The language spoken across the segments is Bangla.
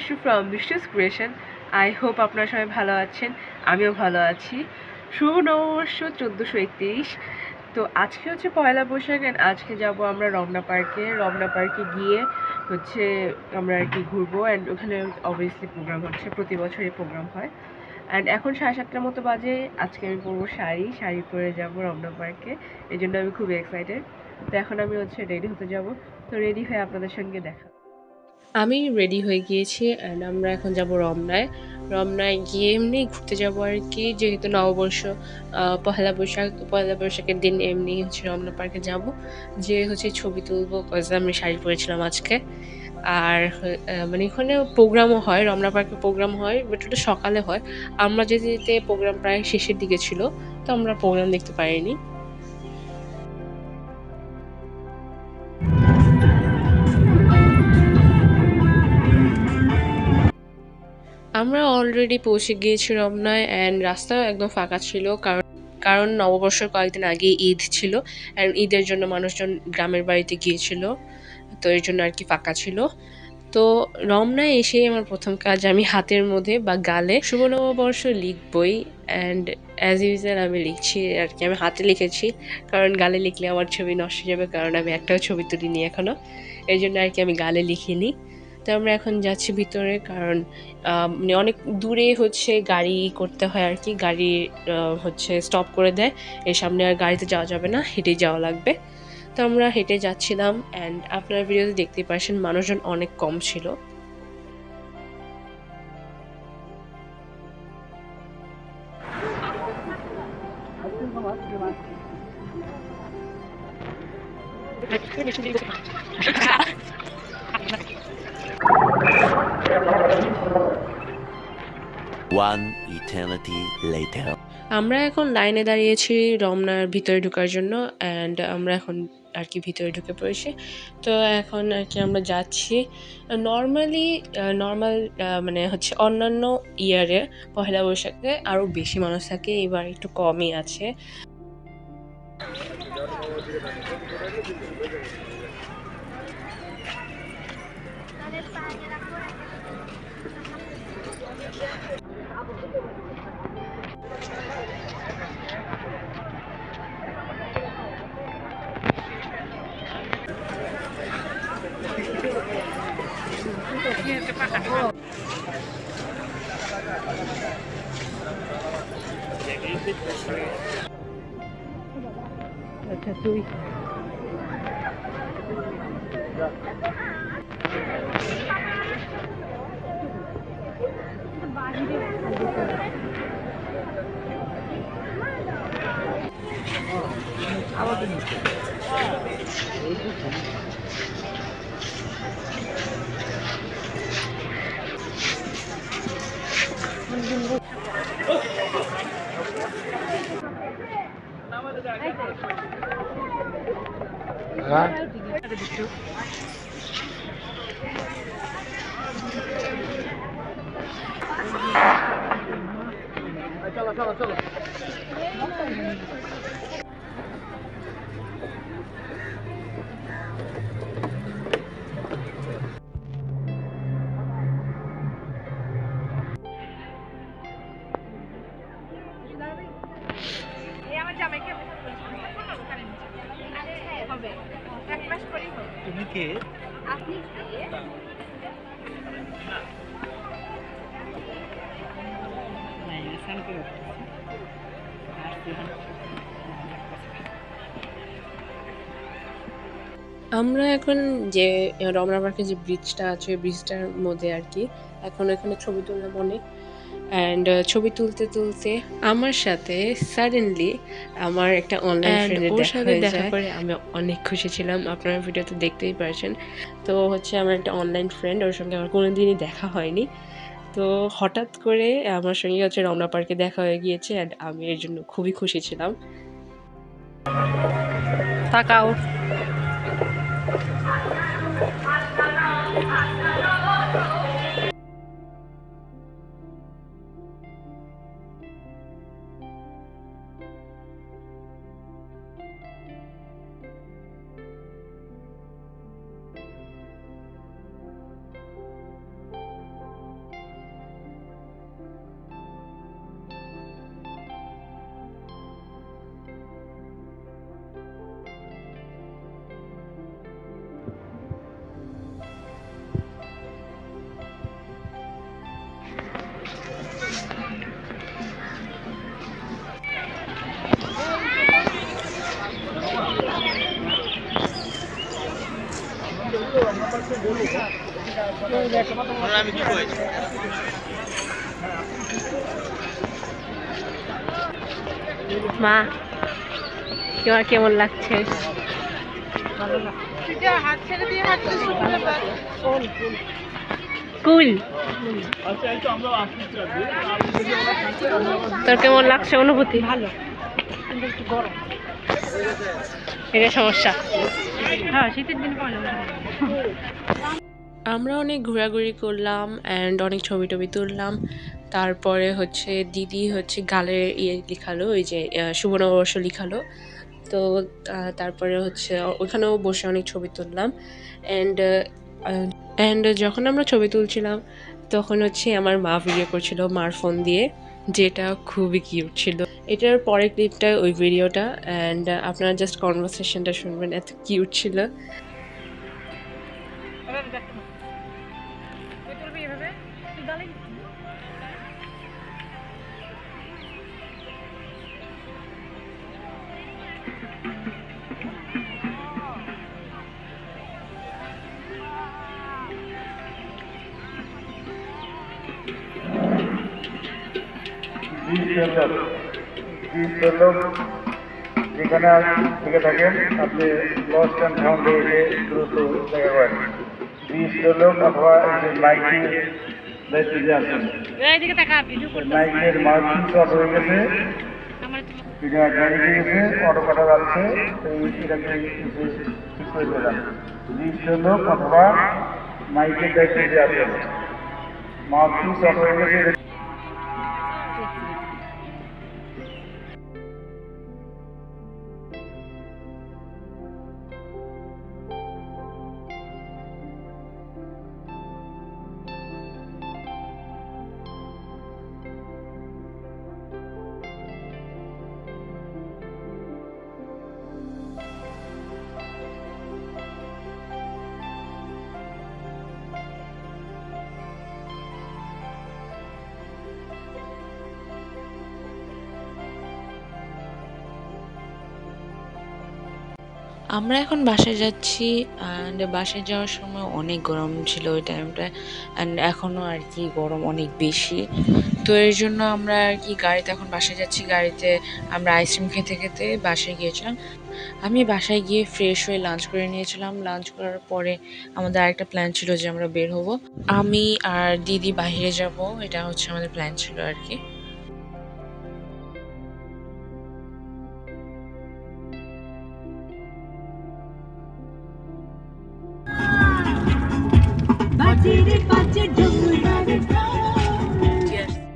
Bishtu from Bishtu's creation. I hope আপনারা সবাই ভালো আছেন, আমিও ভালো আছি। শুভ নববর্ষ 1431। তো আজকে হচ্ছে পয়লা বৈশাখ অ্যান্ড আজকে যাব আমরা রমনা পার্কে গিয়ে হচ্ছে আমরা আর কি ঘুরবো অ্যান্ড ওখানে অবভিয়াসলি প্রোগ্রাম হচ্ছে, প্রতি বছরই প্রোগ্রাম হয়। অ্যান্ড এখন 7:30টার মতো বাজে। আজকে আমি পরবো শাড়ি পরে যাবো রমনা পার্কে, এই জন্য আমি খুবই এক্সাইটেড। তো এখন আমি হচ্ছে রেডি হতে যাব, তো রেডি হয়ে আপনাদের সঙ্গে দেখা। আমি রেডি হয়ে গিয়েছি অ্যান্ড আমরা এখন যাব রমনায় গিয়ে এমনি ঘুরতে যাবো আর কি, যেহেতু নববর্ষ পহেলা বৈশাখ, তো পয়লা বৈশাখের দিন এমনি হচ্ছে রমনা পার্কে যাব, যে হচ্ছে ছবি তুলবো, কজ আমি শাড়ি পরেছিলাম আজকে। আর মানে এখানে প্রোগ্রামও হয়, রমনা পার্কে প্রোগ্রাম হয়, বাট ওটা সকালে হয়। আমরা যেতে প্রোগ্রাম প্রায় শেষের দিকে ছিল, তো আমরা প্রোগ্রাম দেখতে পারিনি। আমরা অলরেডি পৌঁছে গিয়েছি রমনায় অ্যান্ড রাস্তা একদম ফাঁকা ছিল, কারণ নববর্ষের কয়েকদিন আগে ঈদ ছিল অ্যান্ড ঈদের জন্য মানুষজন গ্রামের বাড়িতে গিয়েছিল, তো এর জন্য আর কি ফাঁকা ছিল। তো রমনায় এসেই আমার প্রথম কাজ, আমি হাতের মধ্যে বা গালে শুভ নববর্ষ লিখবই অ্যান্ড অ্যাজ ইউজুয়াল আমি লিখছি আর কি। আমি হাতে লিখেছি কারণ গালে লিখলে আমার ছবি নষ্ট হয়ে যাবে, কারণ আমি একটাও ছবি তুলিনি এখনও, এই জন্য আর কি আমি গালে লিখিনি। তো আমরা এখন যাচ্ছি ভিতরে, কারণ মানে অনেক দূরে হচ্ছে গাড়ি করতে হয় আর কি, গাড়ি হচ্ছে স্টপ করে দেয়, এর সামনে আর গাড়িতে যাওয়া যাবে না, হেঁটেই যাওয়া লাগবে। তো আমরা হেঁটে যাচ্ছিলাম অ্যান্ড আপনারা ভিডিওতে দেখতেই পাচ্ছেন মানুষজন অনেক কম ছিল। One eternity later. আমরা এখন লাইনে দাঁড়িয়েছি রমনার ভিতরে ঢোকার জন্য অ্যান্ড আমরা এখন আর কি ভিতরে ঢুকে পড়েছি। তো এখন আর কি আমরা যাচ্ছি। নর্মাল মানে হচ্ছে অন্যান্য ইয়ারে পহেলা বৈশাখে আরও বেশি মানুষ থাকে, এবার একটু কমই আছে। আচ্ছা তুই চলো চলো চলো। তুমি কে? আপনি কে? আমরা এখন যে রমনা পার্কের যে ব্রিজটা আছে, ব্রিজটার মধ্যে আর কি এখন এখানে ছবি তুললাম অনেক অ্যান্ড ছবি তুলতে আমার সাথে সাডেনলি আমার একটা অনলাইন ফ্রেন্ডের দেখা করে আমি অনেক খুশি ছিলাম, আপনারা ভিডিওতে দেখতেই পারছেন। তো হচ্ছে আমার একটা অনলাইন ফ্রেন্ড, ওর সঙ্গে আমার কোনোদিনই দেখা হয়নি, তো হঠাৎ করে আমার সঙ্গে হচ্ছে রমনা পার্কে দেখা হয়ে গিয়েছে অ্যান্ড আমি এর জন্য খুবই খুশি ছিলাম। তাকাও। মা তোমার কেমন লাগছে? কুল, তোর কেমন লাগছে অনুভূতি? ভালো, কিন্তু একটু গরম, এটা সমস্যা। হ্যাঁ, শীতের দিন পাওয়া যাবে। আমরা অনেক ঘোরাঘুরি করলাম অ্যান্ড অনেক ছবি টবি তুললাম। তারপরে হচ্ছে দিদি হচ্ছে গালে লিখালো, ওই যে শুভ নববর্ষ লিখালো। তো তারপরে হচ্ছে ওইখানেও বসে অনেক ছবি তুললাম অ্যান্ড যখন আমরা ছবি তুলছিলাম তখন হচ্ছে আমার মা ভিডিও করছিল মার ফোন দিয়ে, যেটা খুবই কিউট ছিল। এটার পরের ক্লিপটা ওই ভিডিওটা, অ্যান্ড আপনারা জাস্ট কনভারসেশনটা শুনবেন, এত কিউট ছিল। যেখানে থেকে থাকেন আপনি লস্ট অ্যান্ড ফাউন্ডে এসে দ্রুত দেখা করেন। 20 লোক অথবা মাইকের দায়িত্বে যে আছেন, মাইকের মার্কিং অফ হয়ে গেছে, গাড়ি গেছে, অটো কাটা যাচ্ছে, এটাকে ঠিক করে দিলাম। 20 লোক অথবা মাইকের দায়িত্বে যে আছেন, মার্কিং অফ হয়ে গেছে। আমরা এখন বাসায় যাচ্ছি অ্যান্ড বাসায় যাওয়ার সময় অনেক গরম ছিল ওই টাইমটা, অ্যান্ড এখনও আর কি গরম অনেক বেশি। তো এর জন্য আমরা আর কি গাড়িতে এখন বাসায় যাচ্ছি। গাড়িতে আমরা আইসক্রিম খেতে খেতে বাসায় গিয়েছিলাম। আমি বাসায় গিয়ে ফ্রেশ হয়ে লাঞ্চ করে নিয়েছিলাম। লাঞ্চ করার পরে আমাদের আরেকটা প্ল্যান ছিল যে আমরা বের হব, আমি আর দিদি বাহিরে যাব, এটা হচ্ছে আমাদের প্ল্যান ছিল আর কি।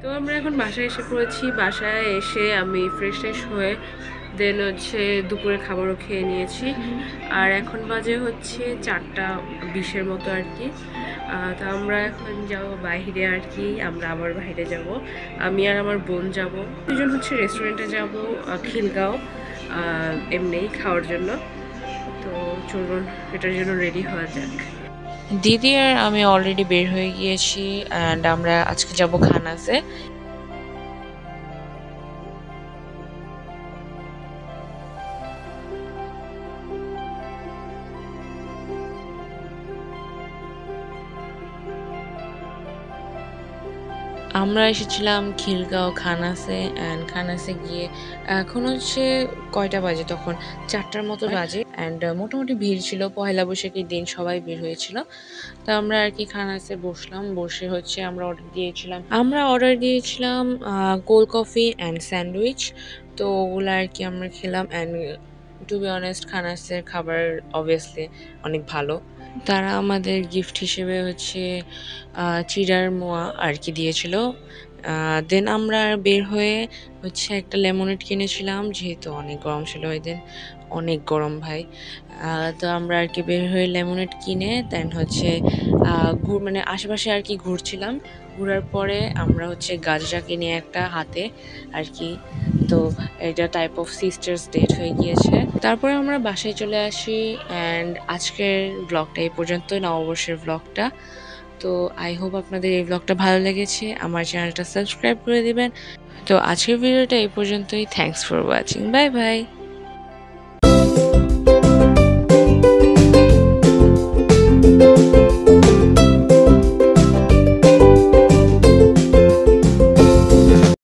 তো আমরা এখন বাসায় এসে পড়েছি। বাসায় এসে আমি ফ্রেশ হয়ে দেন হচ্ছে দুপুরে খাবারও খেয়ে নিয়েছি। আর এখন বাজে হচ্ছে 4:20 মতো আর কি। তো আমরা এখন যাব বাইরে আর কি, আমরা আবার বাইরে যাব, আমি আর আমার বোন যাব। দুজন হচ্ছে রেস্টুরেন্টে যাব, খিলগাঁও, এমনি খাওয়ার জন্য। তো চলুন এটার জন্য রেডি হওয়া যাক। দিদি আর আমি অলরেডি বের হয়ে গিয়েছি অ্যান্ড আমরা আজকে যাব খানাসে। আমরা এসেছিলাম খিলগাঁও খানাসে, অ্যান্ড খানাসে গিয়ে এখন হচ্ছে কয়টা বাজে, তখন 4টার মতো বাজে, অ্যান্ড মোটামুটি ভিড় ছিল। পয়লা বৈশাখের দিন সবাই বের হয়েছিল। তো আমরা আর কি খানাসে বসলাম, বসে হচ্ছে আমরা অর্ডার দিয়েছিলাম কোল্ড কফি অ্যান্ড স্যান্ডউইচ। তো ওগুলো আর কি আমরা খেলাম, অ্যান্ড টু বি অনেস্ট খানাসের খাবার অবভিয়াসলি অনেক ভালো। তারা আমাদের গিফট হিসেবে হচ্ছে চিড়ার মোয়া আর কি দিয়েছিল। দেন আমরা বের হয়ে হচ্ছে একটা লেমনেড কিনেছিলাম, যেহেতু অনেক গরম ছিল ওই দিন, অনেক গরম ভাই। তো আমরা আর কি বের হয়ে লেমনেড কিনে দেন হচ্ছে মানে আশেপাশে আর কি ঘুরছিলাম। ঘোরার পরে আমরা হচ্ছে গাজরা কিনে একটা হাতে আর কি। তো এটা টাইপ অফ সিস্টার্স ডেট হয়ে গিয়েছে। তারপরে আমরা বাসায় চলে আসি, অ্যান্ড আজকের ব্লগটা এই পর্যন্তই, নববর্ষের ব্লগটা। তো আই হোপ আপনাদের এই ব্লগটা ভালো লেগেছে, আমার চ্যানেলটা সাবস্ক্রাইব করে দিবেন। তো আজকের ভিডিওটা এই পর্যন্তই। Thanks for watching, bye bye.